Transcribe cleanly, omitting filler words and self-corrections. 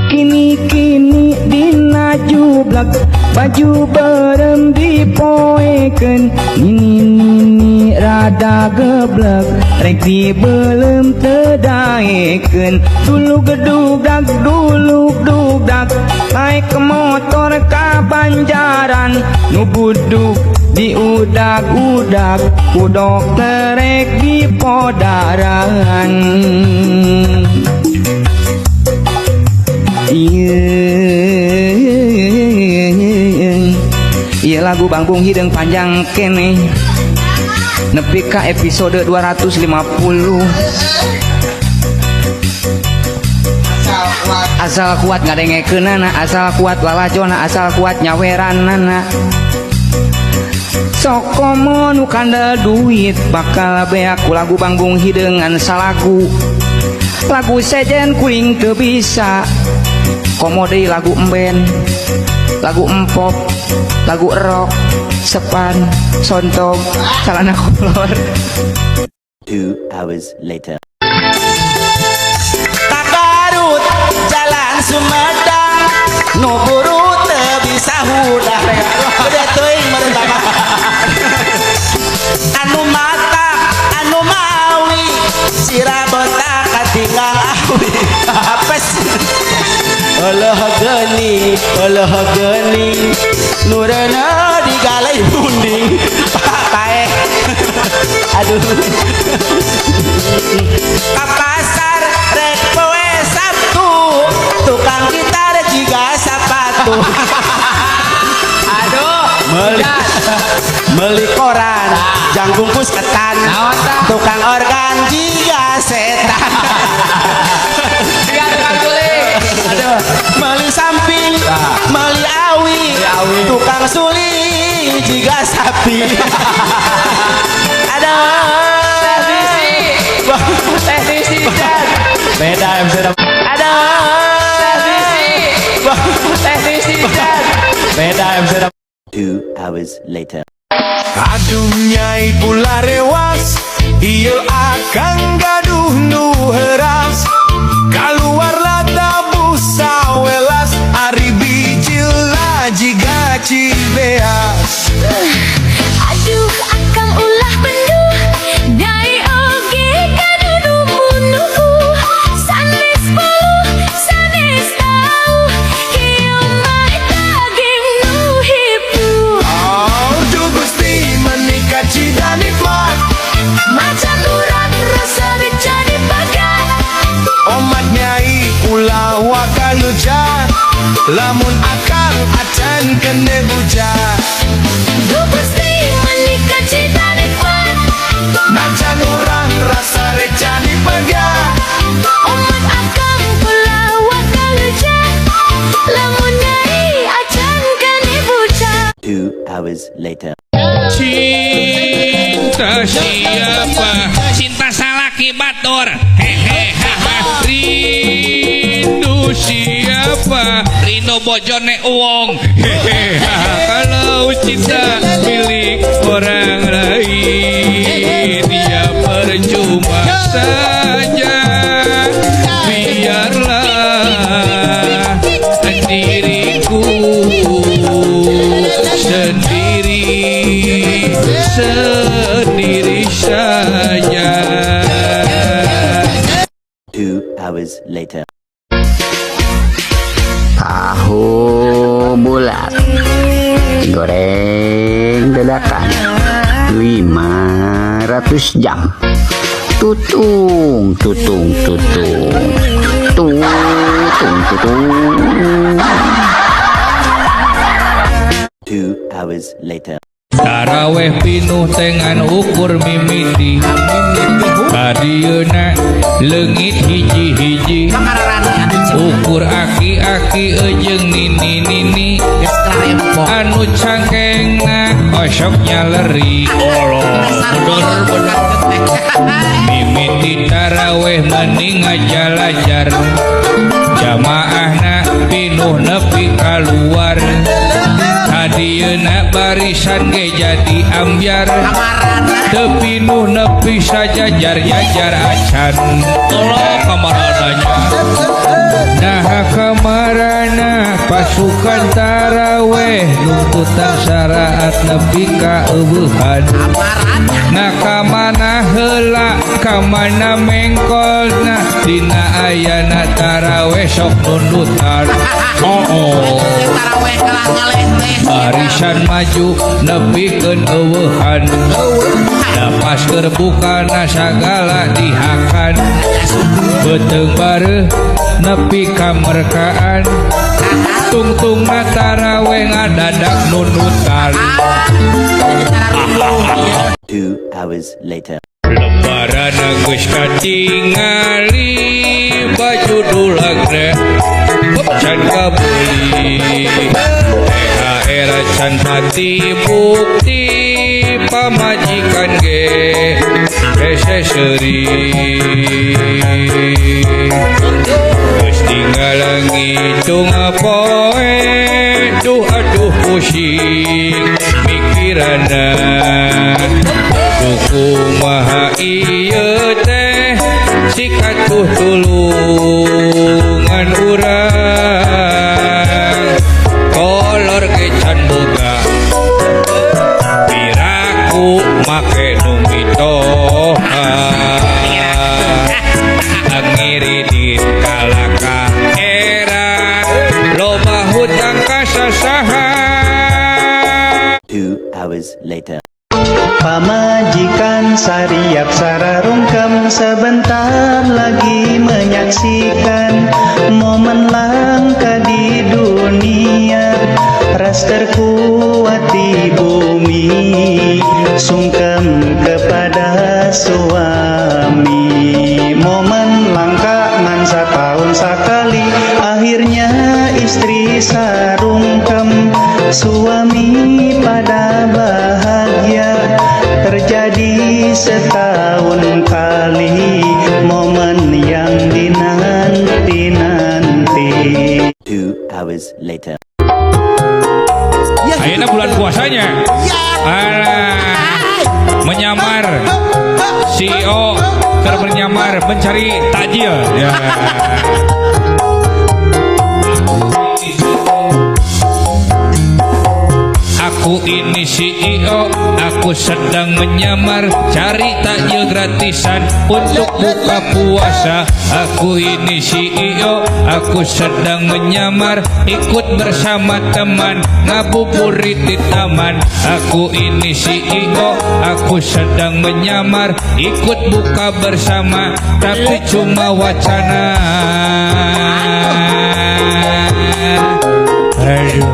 kini dina jublak baju berem dipoeken nini rada geblek rek dibelem tedaeken dulu gedugdak naik ke motor ka Banjaran nu buduk di udag-udag ku dokter rek di podaran. Iya lagu Bangbung Hideng panjang kene nepi ka episode 250. Asal kuat ngadengekeunana, asal kuat lalajona, asal kuat nyaweranana. Sokomo nu kandel duit bakal beak ku lagu Bangbung Hideungan salagu. Lagu sejen kuing teu bisa, komo deui lagu emben, lagu empop, lagu rock, sepan, sontog, celana kolor. 2 hours later. Takarut jalan Sumedang nu buru teu bisa hudah gede teuing meureun mah anu mata anu mawi sirabota katinggal awi apes eueuh geni nureuna digalai hunding kae aduh ka pasar rek poe Sabtu tukang gitar jiga sapatu aduh meuli koran jang bungkus ketan tukang organ jiga setan aduh meuli samping meuli awi tukang suling jiga sapi aduh teknisi beda MC ada teknisi beda MC 2 hours later. Aduh nyai pula rewas ieu akang gaduh nu heuras kaluarlah tabu sawelas ari bijil jiga cibeas. Aduh akang ulah penduh dai oge kanu numu sanes puluh sanes tau kieu mah daging nu hipu. Oh duh Gusti menikah cida nikmat Macan urat rasa jadi bagan omat nyai ulah wakaluja lamun akang acan kene buja. Duh Gusti menikah cita nikmat Macan orang rasa recani pegang Umat akang pula wakal hujan lamun nyai acan kene buca. 2 hours later. Cinta siapa? Cinta salaki batur. Hehe, rindu siapa? Rindu bojone uwong. Hehe, kalau cinta milik orang lain, dia percuma saja. Biarlah diriku sendiri saja. 2 hours later. Tahu bulat goreng dadakan 500 jam tutung 2 hours later. Taraweh pinuh dengan ukur mimiti kadieuna leungit hiji-hiji ukur aki-aki jeung nini-nini anu cangkengna osoknya leri mimiti taraweh mending ngajalajar jamaahna pinuh nepi kaluar hadieuna barisan ge jadi ambyar teu pinuh nepi sajajar-jajar acan tolong kamarana tanya nah kamarana pasukan taraweh nuntutan syaraat nepi ka eueuhan nah kamana heula kamana mengkolna dina ayana taraweh sok nuntutan taraweh kalah ngaleh teh barisan maju nepikeun eueuhan da pas keur bukana sagala dihakan beuteung bareuh nepi ka merkaan tungtungna taraweh ngadadak nunutan 2 hours later. lebaran geus katingali baju dulagne can kabeuli THR can pati bukti pamajikan ge rese seuri geus tinggal ngitung poe duh aduh pusing mikirana kumaha ieu teh sikatuh tulungan urang kolor ge can boga piraku make nu mitoha ngiridin kalaka era loba hutang kasasaha 2 hours later. Pamajikan sariap sararungkem sebentar lagi menyaksikan momen langka di dunia ras terkuat di bumi sungkem kepada suami momen langka ngan setahun sekali akhirnya istri sarungkem suami pada bahagia terjadi setahun kali momen yang dinanti-nanti 2 hours later. ayeuna bulan puasanya menyamar CEO menyamar mencari takjil ya. Aku ini CEO, aku sedang menyamar cari takjil gratisan untuk buka puasa. Aku ini CEO, aku sedang menyamar ikut bersama teman ngabuburit di taman. Aku ini CEO, aku sedang menyamar ikut buka bersama tapi cuma wacana. Aduh.